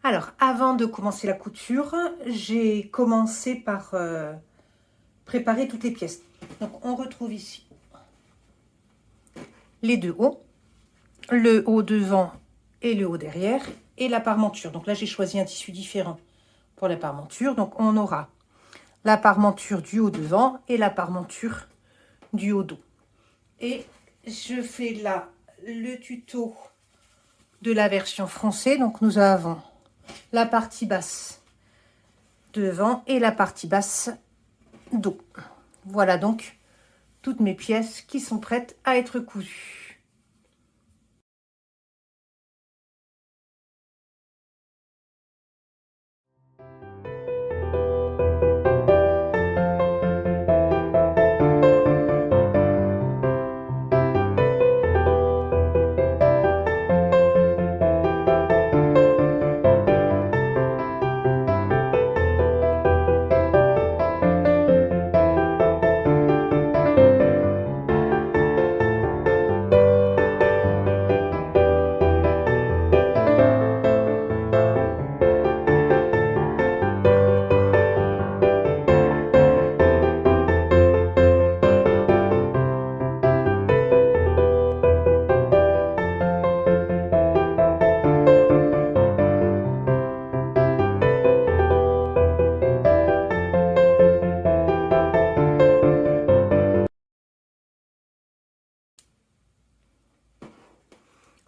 Alors, avant de commencer la couture, j'ai commencé par préparer toutes les pièces. Donc, on retrouve ici les deux hauts, le haut devant et le haut derrière, et la parmenture. Donc là, j'ai choisi un tissu différent pour la parmenture. Donc, on aura la parmenture du haut devant et la parmenture du haut dos. Et je fais là le tuto de la version française. Donc, nous avons la partie basse devant et la partie basse dos. Voilà donc toutes mes pièces qui sont prêtes à être cousues.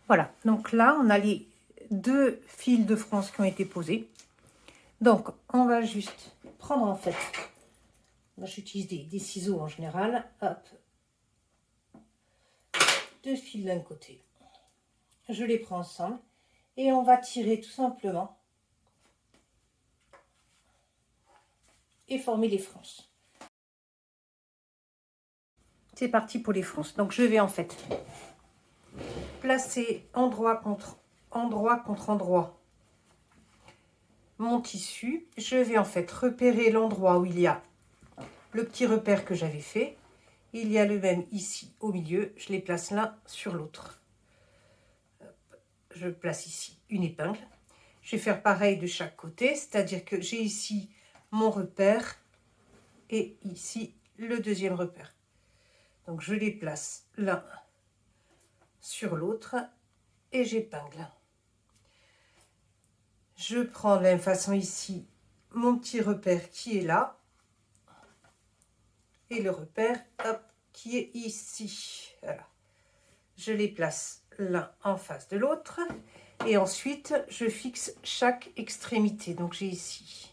Voilà, donc là, on a les deux fils de France qui ont été posés. Donc, on va juste prendre en fait, moi j'utilise des ciseaux en général, hop, deux fils d'un côté, je les prends ensemble et on va tirer tout simplement et former les fronces. C'est parti pour les fronces. Donc, je vais en fait placer endroit contre endroit mon tissu. Je vais en fait repérer l'endroit où il y a le petit repère que j'avais fait. Il y a le même ici au milieu. Je les place l'un sur l'autre. Je place ici une épingle. Je vais faire pareil de chaque côté, c'est-à-dire que j'ai ici mon repère et ici le deuxième repère. Donc je les place l'un sur l'autre et j'épingle. Je prends de la même façon ici mon petit repère qui est là et le repère hop, qui est ici. Voilà. Je les place l'un en face de l'autre et ensuite je fixe chaque extrémité. Donc j'ai ici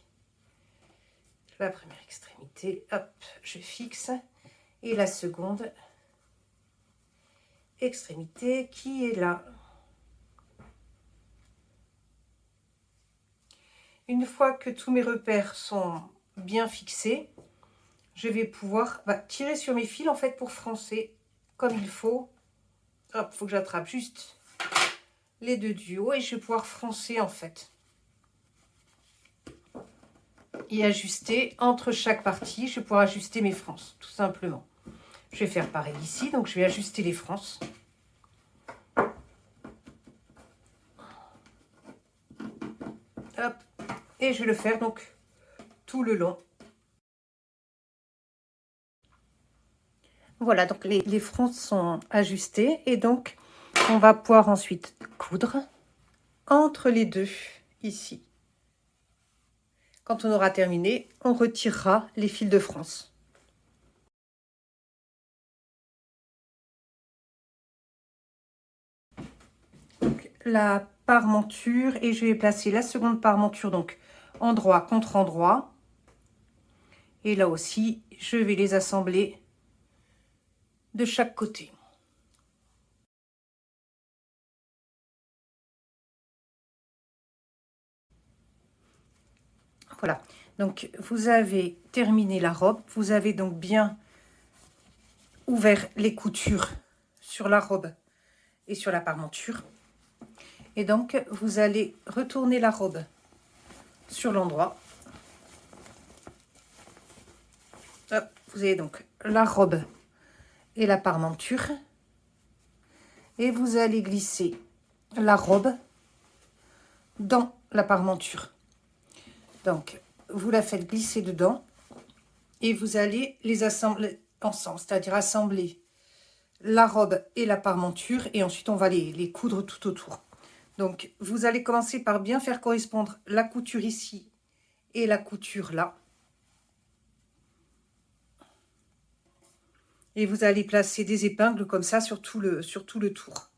la première extrémité, hop, je fixe, et la seconde extrémité qui est là. Une fois que tous mes repères sont bien fixés, je vais pouvoir tirer sur mes fils en fait pour froncer comme il faut. Hop, il faut que j'attrape juste les deux du haut et je vais pouvoir froncer en fait. Et ajuster entre chaque partie, je vais pouvoir ajuster mes fronces, tout simplement. Je vais faire pareil ici, donc je vais ajuster les fronces. Hop, et je vais le faire donc tout le long. Voilà, donc les fronces sont ajustées et donc on va pouvoir ensuite coudre entre les deux ici. Quand on aura terminé, on retirera les fils de France. Donc, la parmenture et je vais placer la seconde parmenture donc endroit contre endroit. Et là aussi, je vais les assembler de chaque côté. Voilà, donc vous avez terminé la robe, vous avez donc bien ouvert les coutures sur la robe et sur la parmenture. Et donc, vous allez retourner la robe sur l'endroit. Vous avez donc la robe et la parmenture. Et vous allez glisser la robe dans la parmenture. Donc, vous la faites glisser dedans et vous allez les assembler ensemble, c'est-à-dire assembler la robe et la parmenture et ensuite on va les coudre tout autour. Donc, vous allez commencer par bien faire correspondre la couture ici et la couture là. Et vous allez placer des épingles comme ça sur tout le tour.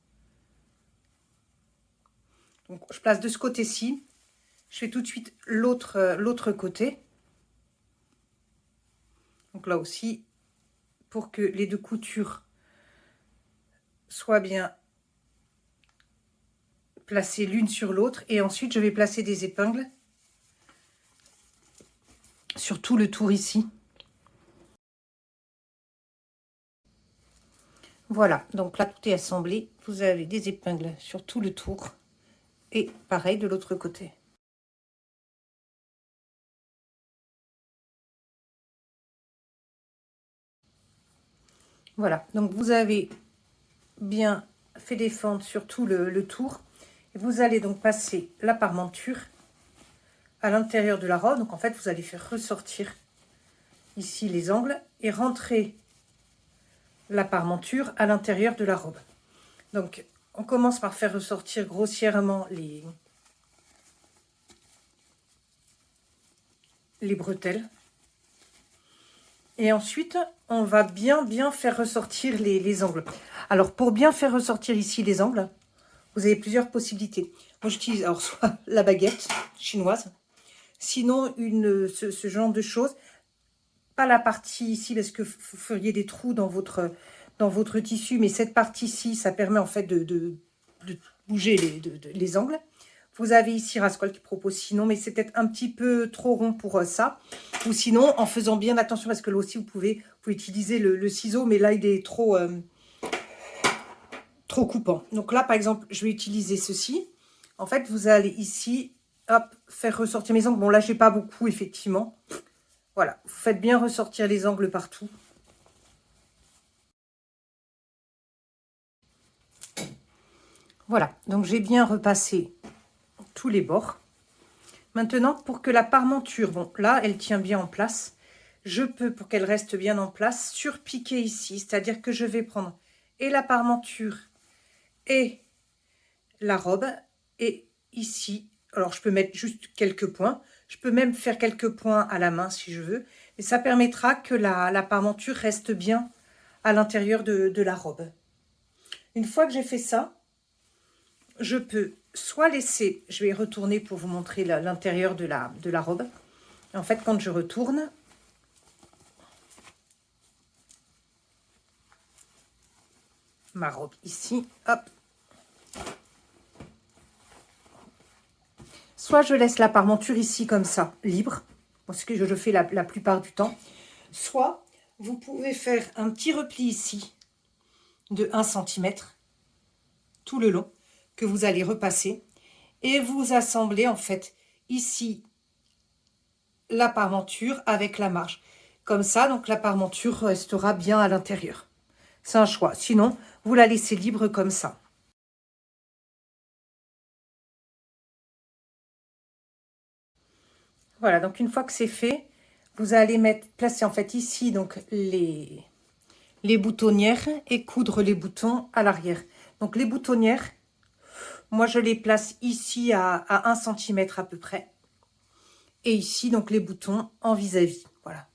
Donc, je place de ce côté-ci. Je fais tout de suite l'autre côté. Donc là aussi, pour que les deux coutures soient bien placées l'une sur l'autre. Et ensuite, je vais placer des épingles sur tout le tour ici. Voilà, donc là, tout est assemblé. Vous avez des épingles sur tout le tour. Et pareil de l'autre côté. Voilà, donc vous avez bien fait des fentes sur tout le tour. Et vous allez donc passer la parmenture à l'intérieur de la robe. Donc en fait, vous allez faire ressortir ici les angles et rentrer la parmenture à l'intérieur de la robe. Donc on commence par faire ressortir grossièrement les bretelles. Et ensuite, on va bien faire ressortir les angles. Alors, pour bien faire ressortir ici les angles, vous avez plusieurs possibilités. Moi, j'utilise alors soit la baguette chinoise, sinon ce genre de choses. Pas la partie ici, parce que vous feriez des trous dans votre tissu, mais cette partie-ci, ça permet en fait de bouger les angles. Vous avez ici Rascol qui propose sinon, mais c'est peut-être un petit peu trop rond pour ça. Ou sinon, en faisant bien attention, parce que là aussi, vous pouvez utiliser le ciseau, mais là, il est trop coupant. Donc là, par exemple, je vais utiliser ceci. En fait, vous allez ici, hop, faire ressortir mes angles. Bon, là, j'ai pas beaucoup, effectivement. Voilà, vous faites bien ressortir les angles partout. Voilà, donc j'ai bien repassé tous les bords. Maintenant, pour que la parmenture, bon, là, elle tient bien en place, je peux, pour qu'elle reste bien en place, surpiquer ici. C'est-à-dire que je vais prendre et la parmenture et la robe. Et ici, alors je peux mettre juste quelques points. Je peux même faire quelques points à la main si je veux. Et ça permettra que la parmenture reste bien à l'intérieur de la robe. Une fois que j'ai fait ça, je peux soit laisser, je vais retourner pour vous montrer l'intérieur de la robe. En fait, quand je retourne, ma robe ici, hop. Soit je laisse la parmenture ici comme ça, libre, ce que je fais la plupart du temps. Soit vous pouvez faire un petit repli ici de 1 cm tout le long que vous allez repasser et vous assemblez en fait ici la parmenture avec la marge. Comme ça, donc la parmenture restera bien à l'intérieur. C'est un choix. Sinon, vous la laissez libre comme ça. Voilà, donc une fois que c'est fait, vous allez placer en fait ici donc les boutonnières et coudre les boutons à l'arrière. Donc les boutonnières, moi je les place ici à 1 cm à peu près. Et ici donc les boutons en vis-à-vis. Voilà.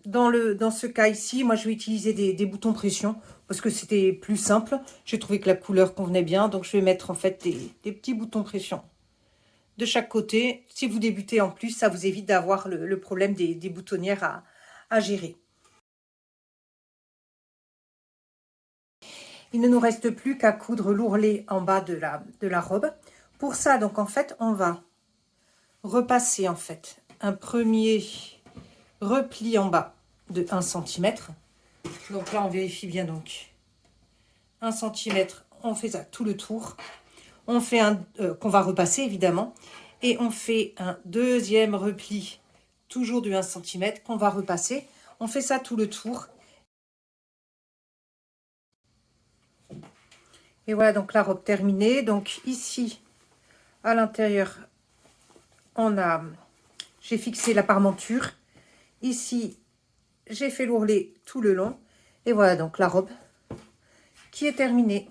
Dans ce cas ici, moi je vais utiliser des boutons pression parce que c'était plus simple. J'ai trouvé que la couleur convenait bien, donc je vais mettre en fait des petits boutons pression de chaque côté. Si vous débutez en plus, ça vous évite d'avoir le problème des boutonnières à gérer. Il ne nous reste plus qu'à coudre l'ourlet en bas de la robe. Pour ça, donc en fait, on va repasser en fait un premier repli en bas de 1 cm. Donc là, on vérifie bien donc 1 cm, on fait ça tout le tour. On fait qu'on va repasser évidemment. Et on fait un deuxième repli, toujours de 1 cm, qu'on va repasser. On fait ça tout le tour. Et voilà donc la robe terminée. Donc ici, À l'intérieur, j'ai fixé la parmenture. Ici, j'ai fait l'ourlet tout le long. Et voilà donc la robe qui est terminée.